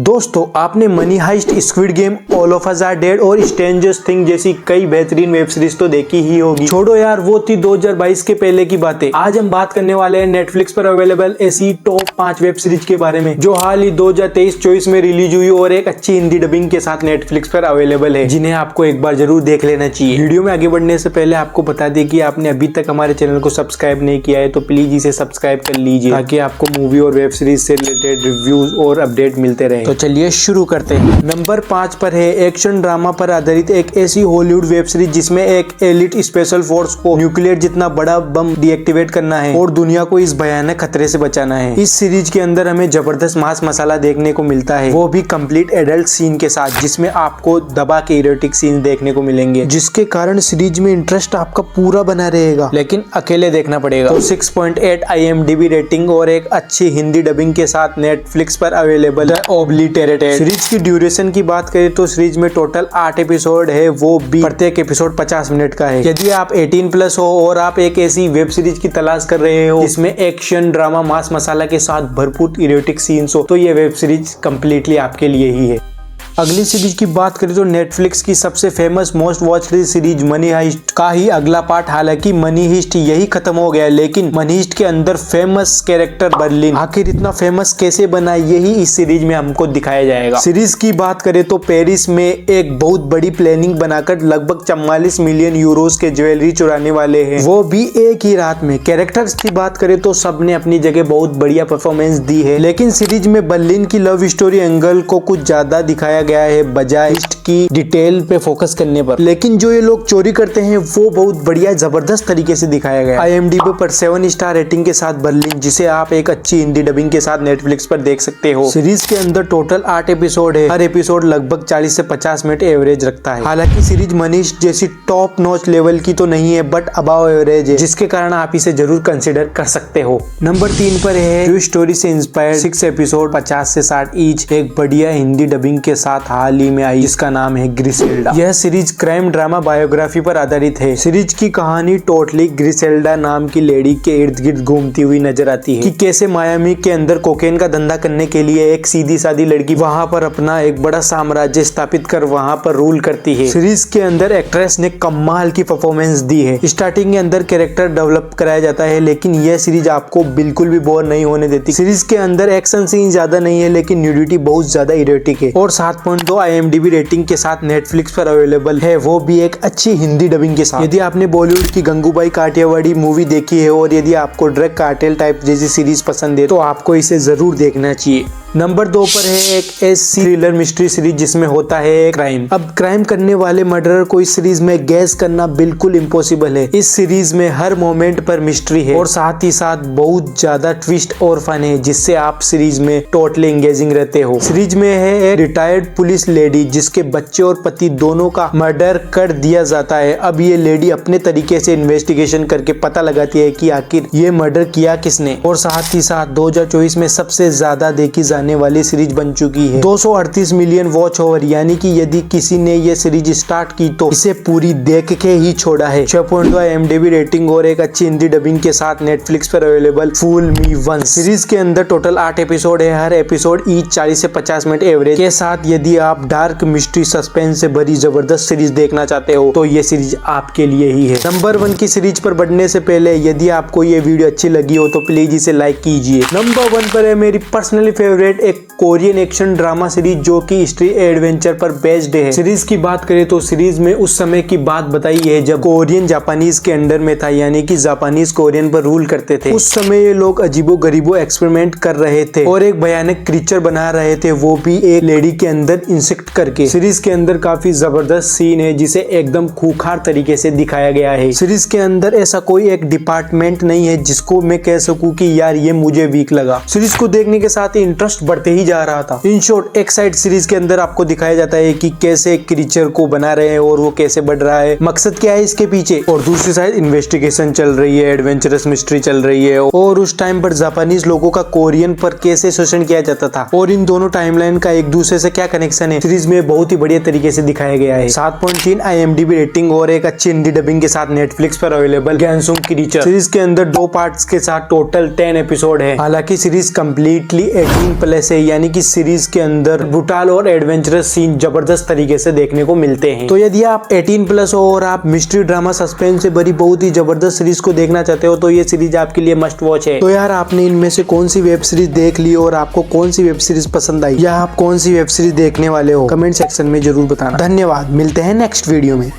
दोस्तों, आपने money heist, squid game, all of us are dead और स्ट्रेंजर थिंग्स जैसी कई बेहतरीन वेब सीरीज तो देखी ही होगी। छोड़ो यार, वो थी 2022 के पहले की बातें। आज हम बात करने वाले हैं नेटफ्लिक्स पर अवेलेबल ऐसी टॉप 5 वेब सीरीज के बारे में जो हाल ही 2023-24 में रिलीज हुई और एक अच्छी हिंदी डबिंग के साथ नेटफ्लिक्स पर अवेलेबल है, जिन्हें आपको एक बार जरूर देख लेना चाहिए। वीडियो में आगे बढ़ने से पहले आपको बता दें कि आपने अभी तक हमारे चैनल को सब्सक्राइब नहीं किया है तो प्लीज इसे सब्सक्राइब कर लीजिए ताकि आपको मूवी और वेब सीरीज से रिलेटेड रिव्यूज और अपडेट मिलते रहे। तो चलिए शुरू करते हैं। नंबर 5 पर है एक्शन ड्रामा पर आधारित एक ऐसी हॉलीवुड वेब सीरीज जिसमें एक एलिट स्पेशल फोर्स को न्यूक्लियर जितना बड़ा बम डीएक्टिवेट करना है और दुनिया को इस भयानक खतरे से बचाना है। इस सीरीज के अंदर हमें जबरदस्त मांस मसाला देखने को मिलता है, वो भी कंप्लीट एडल्ट सीन के साथ, जिसमें आपको दबा के इरोटिक सीन देखने को मिलेंगे, जिसके कारण सीरीज में इंटरेस्ट आपका पूरा बना रहेगा, लेकिन अकेले देखना पड़ेगा। तो 6.8 IMDb रेटिंग और एक अच्छी हिंदी डबिंग के साथ नेटफ्लिक्स पर अवेलेबल है ओब्लिटेरेटेड। सीरीज की ड्यूरेशन की बात करें तो सीरीज में टोटल 8 एपिसोड है, वो भी प्रत्येक एपिसोड 50 मिनट का है। यदि आप 18+ हो और आप एक ऐसी वेब सीरीज की तलाश कर रहे हो जिसमें एक्शन ड्रामा मांस मसाला के साथ भरपूर इरोटिक सीन्स हो तो ये वेब सीरीज कंप्लीटली आपके लिए ही है। अगली सीरीज की बात करें तो नेटफ्लिक्स की सबसे famous most watched series money heist का ही अगला पार्ट। हालांकि मनी हाइस्ट यही खत्म हो गया, लेकिन मनी हाइस्ट के अंदर फेमस कैरेक्टर बर्लिन आखिर इतना फेमस कैसे बना, यही इस सीरीज में हमको दिखाया जाएगा। सीरीज की बात करें तो पेरिस में एक बहुत बड़ी प्लानिंग बनाकर लगभग 44 मिलियन यूरोज के ज्वेलरी चुराने वाले हैं, वो भी एक ही रात में। कैरेक्टर्स की बात करें तो सबने अपनी जगह बहुत बढ़िया परफॉर्मेंस दी है, लेकिन सीरीज में बर्लिन की लव स्टोरी एंगल को कुछ ज्यादा दिखाया गया है बजाय की डिटेल पे फोकस करने पर। लेकिन जो ये लोग चोरी करते हैं वो बहुत बढ़िया जबरदस्त तरीके से दिखाया गया है। IMDb पर 7 स्टार रेटिंग के साथ बर्लिन, जिसे आप एक अच्छी हिंदी डबिंग के साथ नेटफ्लिक्स पर देख सकते हो। सीरीज के अंदर टोटल 8 एपिसोड है, हर एपिसोड लगभग 40 से 50 मिनट एवरेज रखता है। हालांकि सीरीज मनीष जैसी टॉप नॉच लेवल की तो नहीं है, बट अबाव एवरेज है, जिसके कारण आप इसे जरूर कंसिडर कर सकते हो। नंबर 3 पर है ट्रू स्टोरी से इंस्पायर्ड 6 एपिसोड 50 से 60 ईच, एक बढ़िया हिंदी डबिंग के साथ हाल ही में आई, जिसका नाम है ग्रिसेल्डा। यह सीरीज क्राइम ड्रामा बायोग्राफी पर आधारित है। सीरीज की कहानी टोटली ग्रिसेल्डा नाम की लेडी के इर्द गिर्द घूमती हुई नजर आती है कि कैसे मायामी के अंदर कोकेन का धंधा करने के लिए एक सीधी सादी लड़की वहां पर अपना एक बड़ा साम्राज्य स्थापित कर वहां पर रूल करती है। सीरीज के अंदर एक्ट्रेस ने कमाल की परफॉर्मेंस दी है। स्टार्टिंग के अंदर कैरेक्टर डेवलप कराया जाता है, लेकिन यह सीरीज आपको बिल्कुल भी बोर नहीं होने देती। सीरीज के अंदर एक्शन सीन ज्यादा नहीं है, लेकिन न्यूडिटी बहुत ज्यादा इरोटिक है और 7.2 IMDb रेटिंग के साथ नेटफ्लिक्स पर अवेलेबल है, वो भी एक अच्छी हिंदी डबिंग के साथ। यदि आपने बॉलीवुड की गंगूबाई काठियावाड़ी मूवी देखी है और यदि आपको ड्रग कार्टेल टाइप जैसी सीरीज पसंद है तो आपको इसे जरूर देखना चाहिए। नंबर 2 पर है एक ऐसी थ्रिलर मिस्ट्री सीरीज जिसमें होता है क्राइम। अब क्राइम करने वाले मर्डरर को इस सीरीज में गैस करना बिल्कुल इम्पॉसिबल है। इस सीरीज में हर मोमेंट पर मिस्ट्री है और साथ ही साथ बहुत ज्यादा ट्विस्ट और फन है, जिससे आप सीरीज में टोटली एंगेजिंग रहते हो। सीरीज में है एक रिटायर्ड पुलिस लेडी जिसके बच्चे और पति दोनों का मर्डर कर दिया जाता है। अब ये लेडी अपने तरीके से इन्वेस्टिगेशन करके पता लगाती है कि आखिर ये मर्डर किया किसने, और साथ ही साथ 2024 में सबसे ज्यादा देखी जाने वाली सीरीज बन चुकी है। 238 मिलियन वॉच ओवर, यानी कि यदि किसी ने ये सीरीज स्टार्ट की तो इसे पूरी देख के ही छोड़ा है। 6.2 IMDb रेटिंग और एक अच्छी हिंदी डबिंग के साथ नेटफ्लिक्स पर अवेलेबल फूल मी वंस। सीरीज के अंदर टोटल 8 एपिसोड है, हर एपिसोड ईच 40 से 50 मिनट एवरेज के साथ। यदि आप डार्क मिस्ट्री सस्पेंस से भरी जबरदस्त सीरीज देखना चाहते हो तो ये सीरीज आपके लिए ही है। नंबर 1 की सीरीज पर बढ़ने से पहले यदि आपको ये वीडियो अच्छी लगी हो तो प्लीज इसे लाइक कीजिए। नंबर 1 पर है मेरी पर्सनली फेवरेट एक कोरियन एक्शन ड्रामा सीरीज जो कि हिस्ट्री एडवेंचर पर बेस्ड है। सीरीज की बात करें तो सीरीज में उस समय की बात बताई है जब कोरियन जापानीज के अंडर में था, यानी कि जापानीज कोरियन पर रूल करते थे। उस समय ये लोग अजीबो गरीबो एक्सपेरिमेंट कर रहे थे और एक भयानक क्रीचर बना रहे थे, वो भी एक लेडी के अंदर इंसेक्ट करके। सीरीज के अंदर काफी जबरदस्त सीन है जिसे एकदम खूंखार तरीके से दिखाया गया है। सीरीज के अंदर ऐसा कोई एक डिपार्टमेंट नहीं है जिसको मैं कह सकूं कि यार ये मुझे वीक लगा। सीरीज को देखने के साथ ही इंटरेस्ट बढ़ते ही जा रहा था। इन शॉर्ट, एक साइड सीरीज के अंदर आपको दिखाया जाता है कि कैसे क्रीचर को बना रहे हैं और वो कैसे बढ़ रहा है, मकसद क्या है इसके पीछे, और दूसरी साइड इन्वेस्टिगेशन चल रही है, एडवेंचरस मिस्ट्री चल रही है और उस टाइम पर जापानीज लोगों का कोरियन पर कैसे शोषण किया जाता था और इन दोनों टाइमलाइन का एक दूसरे से क्या कनेक्शन है, सीरीज में बहुत ही बढ़िया तरीके से दिखाया गया है। 7.3 IMDb रेटिंग और एक अच्छी हिंदी डबिंग के साथ नेटफ्लिक्स पर अवेलेबल गैनसुंग क्रीचर। सीरीज के अंदर 2 पार्ट्स के साथ टोटल 10 एपिसोड है। हालांकि सीरीज कम्प्लीटली 18+ है, यानी कि सीरीज के अंदर ब्रूटल और एडवेंचरस सीन जबरदस्त तरीके से देखने को मिलते हैं। तो यदि आप 18+ हो और आप मिस्ट्री ड्रामा सस्पेंस से भरी बहुत ही जबरदस्त सीरीज को देखना चाहते हो तो ये सीरीज आपके लिए मस्ट वॉच है। तो यार आपने इनमें से कौन सी वेब सीरीज देख ली और आपको कौन सी वेब सीरीज पसंद आई या आप कौन सी वेब सीरीज देखने वाले हो, कमेंट सेक्शन में जरूर बताना। धन्यवाद, मिलते हैं नेक्स्ट वीडियो में।